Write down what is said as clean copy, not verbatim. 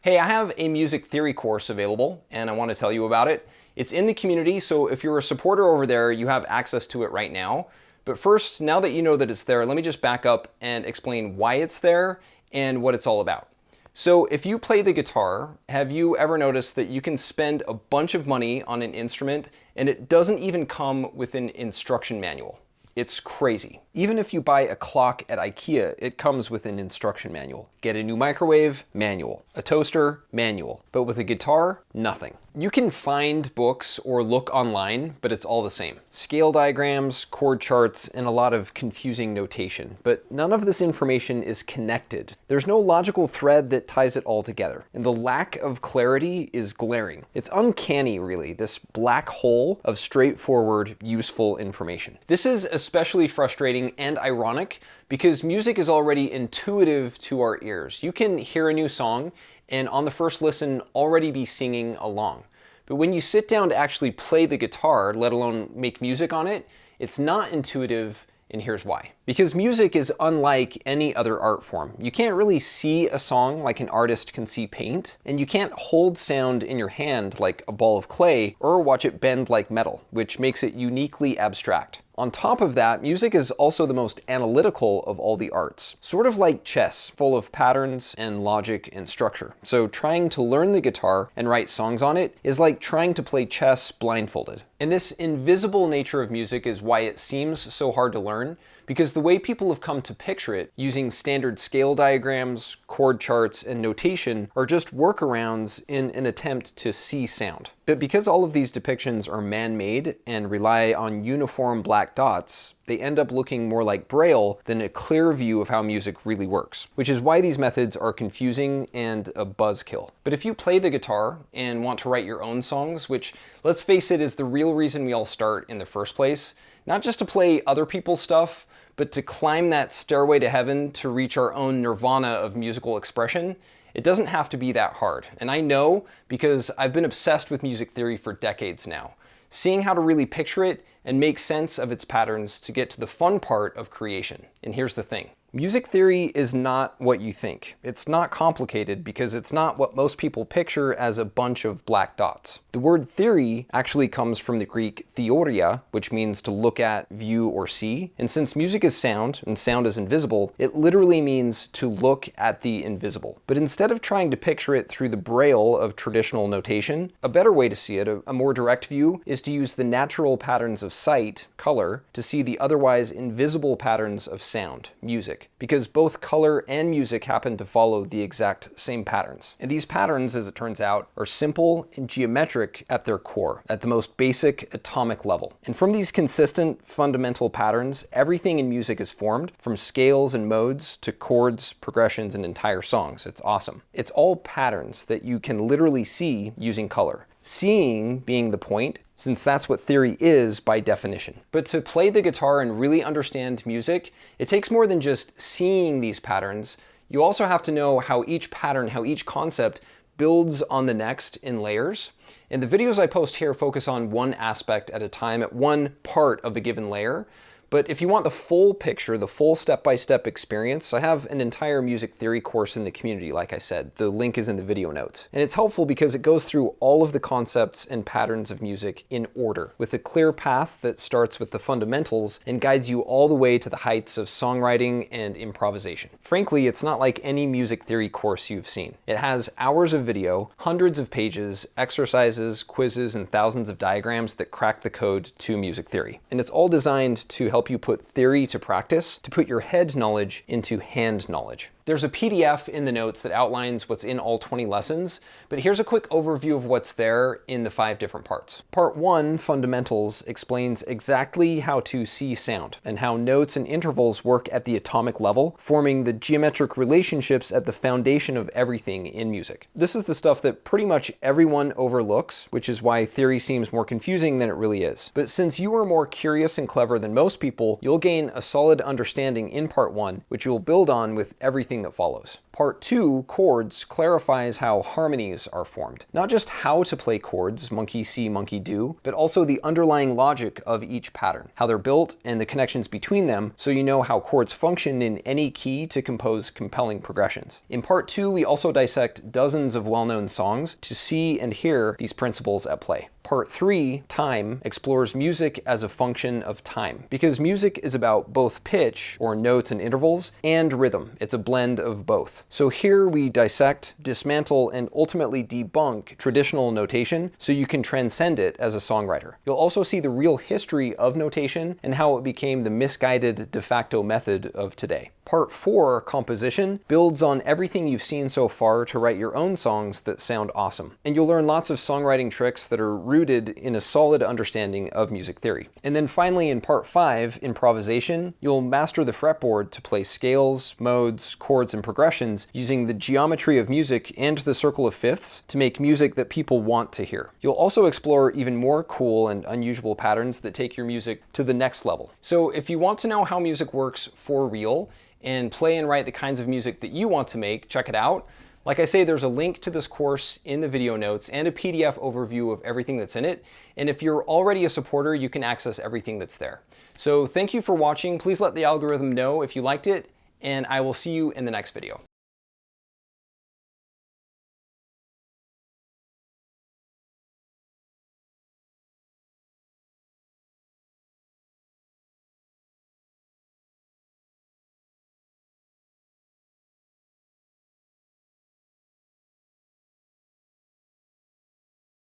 Hey, I have a music theory course available and I want to tell you about it. It's in the community, so if you're a supporter over there, you have access to it right now. But first, now that you know that it's there, let me just back up and explain why it's there and what it's all about. So if you play the guitar, have you ever noticed that you can spend a bunch of money on an instrument and it doesn't even come with an instruction manual? It's crazy. Even if you buy a clock at IKEA, it comes with an instruction manual. Get a new microwave? Manual. A toaster? Manual. But with a guitar? Nothing. You can find books or look online, but it's all the same. Scale diagrams, chord charts, and a lot of confusing notation. But none of this information is connected. There's no logical thread that ties it all together. And the lack of clarity is glaring. It's uncanny, really, this black hole of straightforward, useful information. This is especially frustrating and ironic because music is already intuitive to our ears. You can hear a new song and on the first listen already be singing along. But when you sit down to actually play the guitar, let alone make music on it, it's not intuitive, and here's why. Because music is unlike any other art form. You can't really see a song like an artist can see paint, and you can't hold sound in your hand like a ball of clay or watch it bend like metal, which makes it uniquely abstract. On top of that, music is also the most analytical of all the arts. Sort of like chess, full of patterns and logic and structure. So trying to learn the guitar and write songs on it is like trying to play chess blindfolded. And this invisible nature of music is why it seems so hard to learn, because the way people have come to picture it, using standard scale diagrams, chord charts, and notation, are just workarounds in an attempt to see sound. But because all of these depictions are man-made and rely on uniform black dots, they end up looking more like Braille than a clear view of how music really works, which is why these methods are confusing and a buzzkill. But if you play the guitar and want to write your own songs, which, let's face it, is the real reason we all start in the first place, not just to play other people's stuff, but to climb that stairway to heaven to reach our own nirvana of musical expression, it doesn't have to be that hard. And I know because I've been obsessed with music theory for decades now, seeing how to really picture it and make sense of its patterns to get to the fun part of creation. And here's the thing. Music theory is not what you think. It's not complicated because it's not what most people picture as a bunch of black dots. The word theory actually comes from the Greek theoria, which means to look at, view, or see. And since music is sound, and sound is invisible, it literally means to look at the invisible. But instead of trying to picture it through the Braille of traditional notation, a better way to see it, a more direct view, is to use the natural patterns of sight, color, to see the otherwise invisible patterns of sound, music. Because both color and music happen to follow the exact same patterns. And these patterns, as it turns out, are simple and geometric at their core, at the most basic atomic level. And from these consistent, fundamental patterns, everything in music is formed, from scales and modes to chords, progressions, and entire songs. It's awesome. It's all patterns that you can literally see using color. Seeing being the point, since that's what theory is by definition. But to play the guitar and really understand music, it takes more than just seeing these patterns. You also have to know how each pattern, how each concept builds on the next in layers. And the videos I post here focus on one aspect at a time, at one part of a given layer. But if you want the full picture, the full step-by-step experience, I have an entire music theory course in the community, like I said. The link is in the video notes. And it's helpful because it goes through all of the concepts and patterns of music in order, with a clear path that starts with the fundamentals and guides you all the way to the heights of songwriting and improvisation. Frankly, it's not like any music theory course you've seen. It has hours of video, hundreds of pages, exercises, quizzes, and thousands of diagrams that crack the code to music theory. And it's all designed to help you put theory to practice, to put your head knowledge into hand knowledge. There's a PDF in the notes that outlines what's in all 20 lessons, but here's a quick overview of what's there in the 5 different parts. Part 1, Fundamentals, explains exactly how to see sound and how notes and intervals work at the atomic level, forming the geometric relationships at the foundation of everything in music. This is the stuff that pretty much everyone overlooks, which is why theory seems more confusing than it really is. But since you are more curious and clever than most people, you'll gain a solid understanding in Part 1, which you'll build on with everything that follows. Part 2, chords, clarifies how harmonies are formed. Not just how to play chords, monkey see, monkey do, but also the underlying logic of each pattern, how they're built and the connections between them, so you know how chords function in any key to compose compelling progressions. In Part 2, we also dissect dozens of well-known songs to see and hear these principles at play. Part 3, time, explores music as a function of time, because music is about both pitch, or notes and intervals, and rhythm. It's a blend of both. So here we dissect, dismantle, and ultimately debunk traditional notation so you can transcend it as a songwriter. You'll also see the real history of notation and how it became the misguided de facto method of today. Part 4, composition, builds on everything you've seen so far to write your own songs that sound awesome. And you'll learn lots of songwriting tricks that are rooted in a solid understanding of music theory. And then finally in Part 5, improvisation, you'll master the fretboard to play scales, modes, chords, and progressions using the geometry of music and the circle of fifths to make music that people want to hear. You'll also explore even more cool and unusual patterns that take your music to the next level. So if you want to know how music works for real, and play and write the kinds of music that you want to make, check it out. Like I say, there's a link to this course in the video notes and a PDF overview of everything that's in it. And if you're already a supporter, you can access everything that's there. So thank you for watching. Please let the algorithm know if you liked it, and I will see you in the next video.